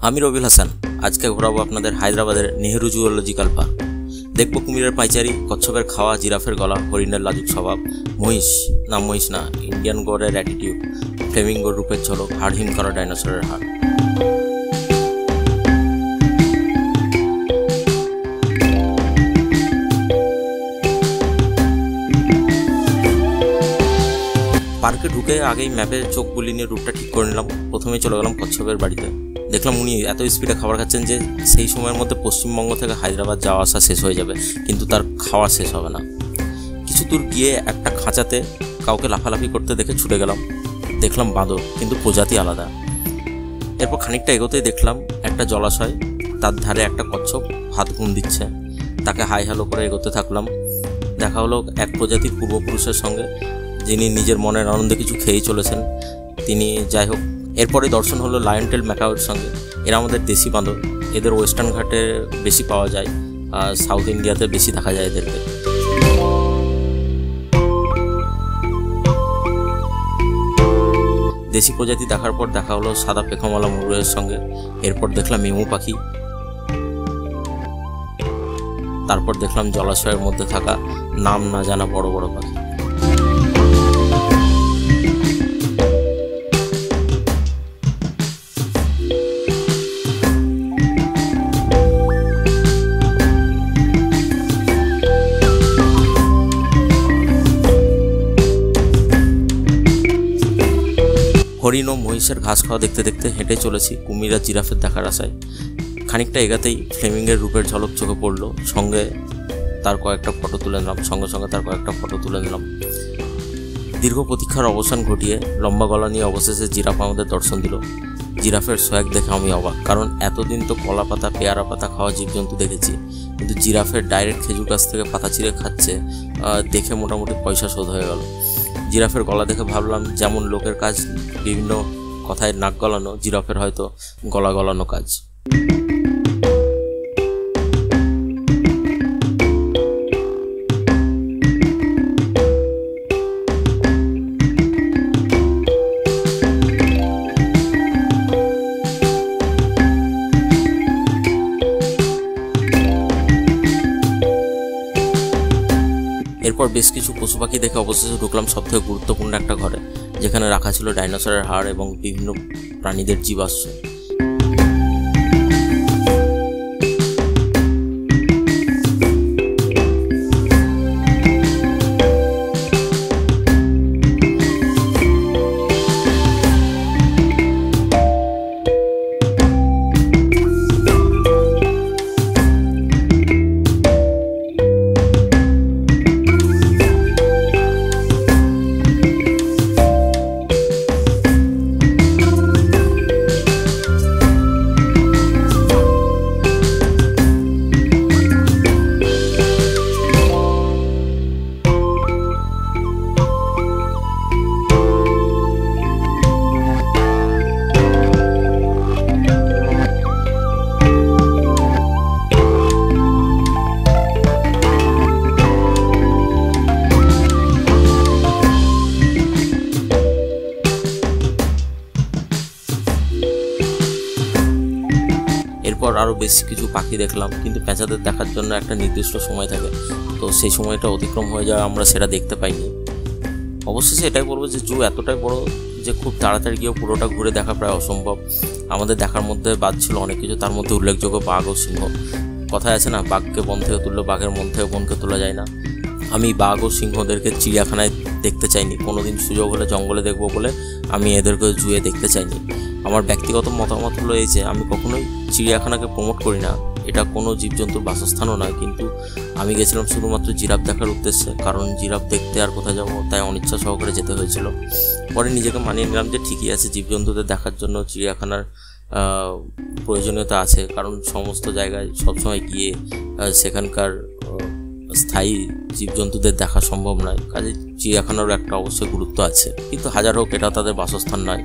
আমি রবিউল হাসান। আজকে ঘোরাবো আপনাদের হায়দ্রাবাদের নেহেরু জুওলজিক্যাল পার্ক। দেখবো কুমিরের পাইচারি, কচ্ছপের খাওয়া, জিরাফের গলা, হরিণের লাজুক স্বভাব, মহিষ না ইন্ডিয়ান গড়ের অ্যাটিটিউড, ফ্লেমিঙ্গোর রূপের ঝলক, হাড়হিম করা ডাইনোসরের হাড়। পার্কে ঢুকে আগেই ম্যাপে চোখ বুলিয়ে নিয়ে রুটটা ঠিক করে নিলাম। প্রথমেই চলে গেলাম কচ্ছপের বাড়িতে। দেখলাম উনি এত স্পিডে খাবার খাচ্ছেন যে সেই সময়ের মধ্যে পশ্চিমবঙ্গ থেকে হায়দ্রাবাদ যাওয়া আসা শেষ হয়ে যাবে, কিন্তু তার খাওয়া শেষ হবে না। কিছু দূর গিয়ে একটা খাঁচাতে কাউকে লাফালাফি করতে দেখে ছুটে গেলাম। দেখলাম বাঁদর, কিন্তু প্রজাতি আলাদা। এরপর খানিকটা এগোতেই দেখলাম একটা জলাশয়, তার ধারে একটা কচ্ছপ হাত ঘুম দিচ্ছে। তাকে হাই হ্যালো করে এগোতে থাকলাম। দেখা হলো এক প্রজাতির পূর্বপুরুষের সঙ্গে, যিনি নিজের মনের আনন্দে কিছু খেয়েই চলেছেন। তিনি যাই হোক, এরপরে দর্শন হলো লায়ন টেল ম্যাকাওয়ের সঙ্গে। এরা আমাদের দেশি বাঁদর। এদের ওয়েস্টার্ন ঘাটে বেশি পাওয়া যায়, আর সাউথ ইন্ডিয়াতে বেশি দেখা যায় এদেরকে। দেশি প্রজাতি দেখার পর দেখা হলো সাদা পেখমওয়ালা ময়ূরের সঙ্গে। এরপর দেখলাম এমু পাখি। তারপর দেখলাম জলাশয়ের মধ্যে থাকা নাম না জানা বড় বড় পাখি। হরিণ ও মহিষের ঘাস খাওয়া দেখতে দেখতে হেঁটে চলেছি কুমির আর জিরাফের দেখার আশায়। খানিকটা এগাতেই ফ্লেমিঙ্গের রূপের ঝলক চোখে পড়লো। সঙ্গে তার কয়েকটা ফটো তুলে নিলাম। দীর্ঘ প্রতীক্ষার অবসান ঘটিয়ে লম্বা গলা নিয়ে অবশেষে জিরাফ আমাদের দর্শন দিল। জিরাফের সোয়াগ দেখে আমি অবাক, কারণ এতদিন তো কলা পাতা, পেয়ারা পাতা খাওয়া জীবজন্তু দেখেছি, কিন্তু জিরাফের ডাইরেক্ট খেজুর গাছ থেকে পাতা চিড়ে খাচ্ছে দেখে মোটামুটি পয়সা শোধ হয়ে গেল। জিরাফের গলা দেখে ভাবলাম, যেমন লোকের কাজ বিভিন্ন কথায় নাক গলানো, জিরাফের হয়তো গলা গলানো কাজ। এরপর বেশ কিছু পশু পাখি দেখে অবশেষে ঢুকলাম সবথেকে গুরুত্বপূর্ণ একটা ঘরে, যেখানে রাখা ছিল ডাইনোসরের হাড় এবং বিভিন্ন প্রাণীদের জীবাশ্ম। এরপর আরও বেশ কিছু পাখি দেখলাম, কিন্তু পেঁচাদের দেখার জন্য একটা নির্দিষ্ট সময় থাকে, তো সেই সময়টা অতিক্রম হয়ে যাওয়া আমরা সেটা দেখতে পাইনি। অবশেষে এটাই বলবো যে জু এতটাই বড় যে খুব তাড়াতাড়ি গিয়েও পুরোটা ঘুরে দেখা প্রায় অসম্ভব। আমাদের দেখার মধ্যে বাদ ছিল অনেক কিছু, তার মধ্যে উল্লেখযোগ্য বাঘ ও সিংহ। কথায় আছে না, বাঘকে বন থেকে তুললে বাঘের মন থেকে বনকে তোলা যায় না। আমি বাঘ ও সিংহদেরকে চিড়িয়াখানায় দেখতে চাইনি, কোনোদিন সুযোগ হলে জঙ্গলে দেখবো বলে আমি এদেরকে জুয়ে দেখতে চাইনি। আমার ব্যক্তিগত মতামত হলো এই যে, আমি কখনোই চিড়িয়াখানাকে প্রমোট করি না, এটা কোনো জীবজন্তুর বাসস্থানও নয়, কিন্তু আমি গেছিলাম শুধুমাত্র জিরাফ দেখার উদ্দেশ্যে, কারণ জিরাফ দেখতে আর কোথায় যাবো, তাই অনিচ্ছা সহকারে যেতে হয়েছিল। পরে নিজেকে মানিয়ে নিলাম যে ঠিকই আছে, জীবজন্তুদের দেখার জন্য চিড়িয়াখানার প্রয়োজনীয়তা আছে, কারণ সমস্ত জায়গায় সবসময় গিয়ে সেখানকার স্থায়ী জীবজন্তুদের দেখা সম্ভব নয়। কাজে চিড়িয়াখানারও একটা অবশ্যই গুরুত্ব আছে, কিন্তু হাজার হোক এটা তাদের বাসস্থান নয়।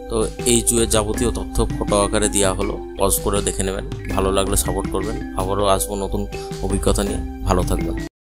তো এই জুয়ের যাবতীয় তথ্য ফটো আকারে দেওয়া হলো, পজ করে দেখে নেবেন। ভালো লাগলে সাপোর্ট করবেন। আবারও আসবো নতুন অভিজ্ঞতা নিয়ে। ভালো থাকবেন।